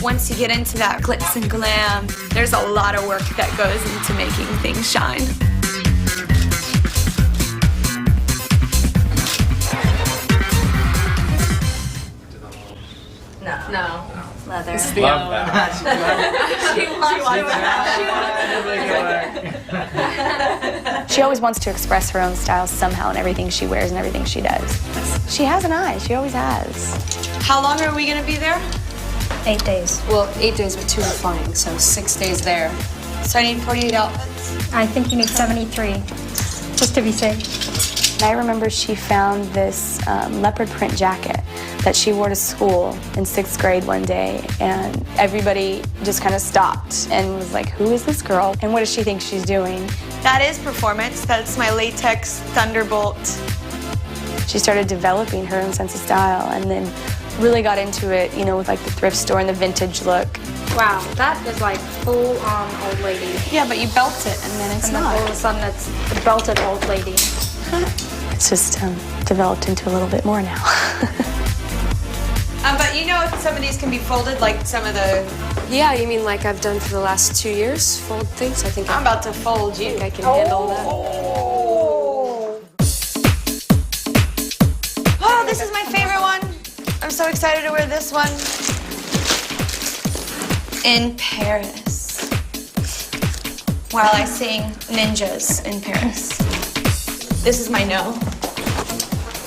once you get into that glitz and glam, there's a lot of work that goes into making things shine. No. Leather. Love that. She always wants to express her own style somehow in everything she wears and everything she does. She has an eye. She always has. How long are we going to be there? 8 days. Well, 8 days with 2 are flying, so 6 days there. So I need 48 outfits? I think you need 73, just to be safe. I remember she found this leopard print jacket that she wore to school in 6th grade one day, and everybody just kind of stopped and was like, who is this girl, and what does she think she's doing? That is performance. That's my latex thunderbolt. She started developing her own sense of style and then really got into it, you know, with like the thrift store and the vintage look. Wow, that is like full-on old lady. Yeah, but you belt it, and then it's And then not. all of a sudden it's the belted old lady. It's just developed into a little bit more now. But you know, some of these can be folded, like some of the... Yeah, you mean like I've done for the last 2 years? Fold things? I think I'm about to fold you. I can handle that. Oh, this is my favorite one. I'm so excited to wear this one. In Paris. While I sing Ninjas in Paris. This is my no.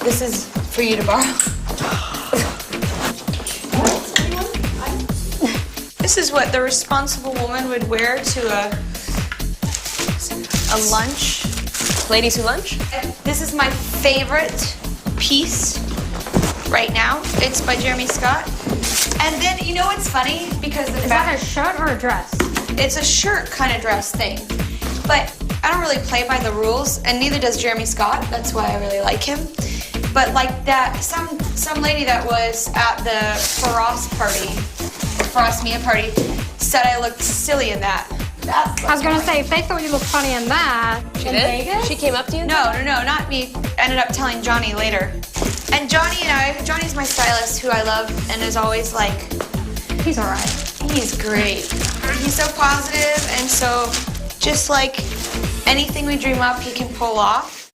This is for you to borrow. This is what the responsible woman would wear to a lunch. Ladies who lunch? This is my favorite piece right now. It's by Jeremy Scott. And then, you know what's funny? Because the Is that a shirt or a dress? it's a shirt kind of dress thing. But I don't really play by the rules, and neither does Jeremy Scott. That's why I really like him. But like that, some lady that was at the Frost Mia party, said I looked silly in that. I was gonna say, if they thought you looked funny in that, She in did? Vegas? She came up to you? No, not me. Ended up telling Johnny later. And Johnny's my stylist, who I love, and is always like, He's all right. he's great. He's so positive, and so just like anything we dream up, he can pull off.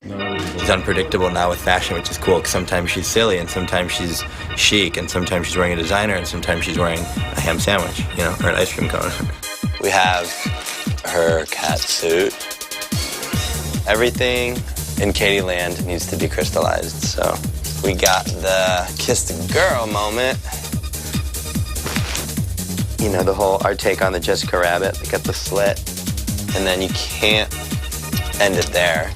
She's unpredictable now with fashion, which is cool, because sometimes she's silly, and sometimes she's chic, and sometimes she's wearing a designer, and sometimes she's wearing a ham sandwich, you know, or an ice cream cone. We have her cat suit. Everything in Katy land needs to be crystallized, so we got the kiss the girl moment. You know, the whole, our take on the Jessica Rabbit, we got the slit, and then you can't end it there.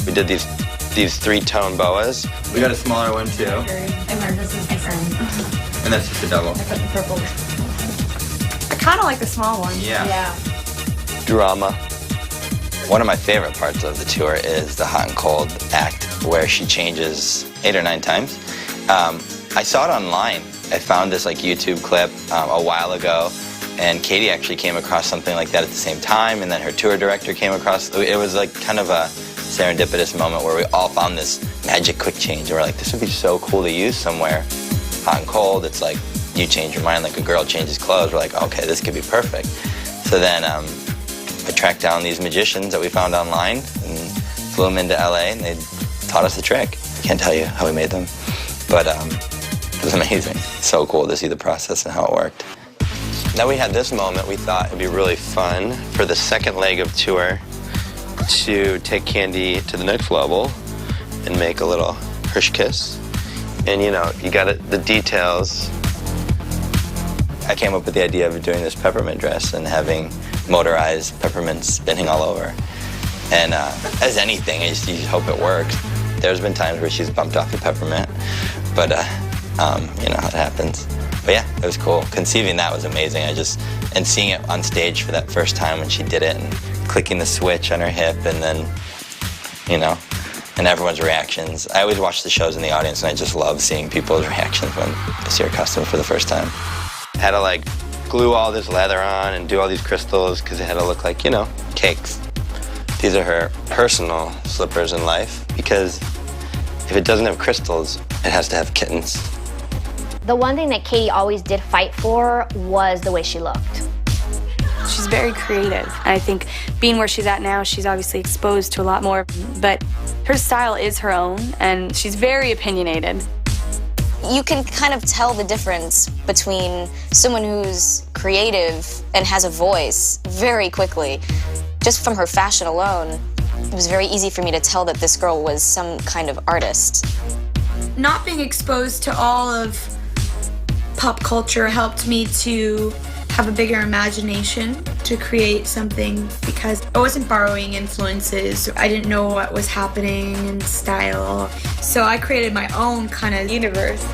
We did these 3-tone boas. We got a smaller one, too. And this is the same. And that's just a double. I put the purple. I kind of like the small one. Yeah. Drama. One of my favorite parts of the tour is the hot and cold act, where she changes 8 or 9 times. I saw it online. I found this like YouTube clip a while ago, and Katy actually came across something like that at the same time, and then her tour director came across. It was like kind of a serendipitous moment where we all found this magic quick change, and we're like, this would be so cool to use somewhere. Hot and cold, it's like you change your mind like a girl changes clothes. We're like, okay, this could be perfect. So then I tracked down these magicians that we found online and flew them into LA, and they taught us the trick. I can't tell you how we made them, but it was amazing. So cool to see the process and how it worked. Now we had this moment, we thought it'd be really fun for the second leg of tour to take Candy to the next level and make a little Hirsch kiss. And you know, you got the details. I came up with the idea of doing this peppermint dress and having motorized peppermint spinning all over. And as anything, you just hope it works. There's been times where she's bumped off the peppermint, but you know, it happens. But yeah, it was cool. Conceiving that was amazing. And seeing it on stage for that first time when she did it, and clicking the switch on her hip, and then, you know, and everyone's reactions. I always watch the shows in the audience, and I just love seeing people's reactions when they see her costume for the first time. I had to like glue all this leather on and do all these crystals because it had to look like, you know, cakes. These are her personal slippers in life, because if it doesn't have crystals, it has to have kittens. The one thing that Katy always did fight for was the way she looked. She's very creative, and I think being where she's at now, she's obviously exposed to a lot more, but her style is her own, and she's very opinionated. You can kind of tell the difference between someone who's creative and has a voice very quickly. Just from her fashion alone, it was very easy for me to tell that this girl was some kind of artist. Not being exposed to all of pop culture helped me to have a bigger imagination to create something, because I wasn't borrowing influences. I didn't know what was happening in style. So I created my own kind of universe.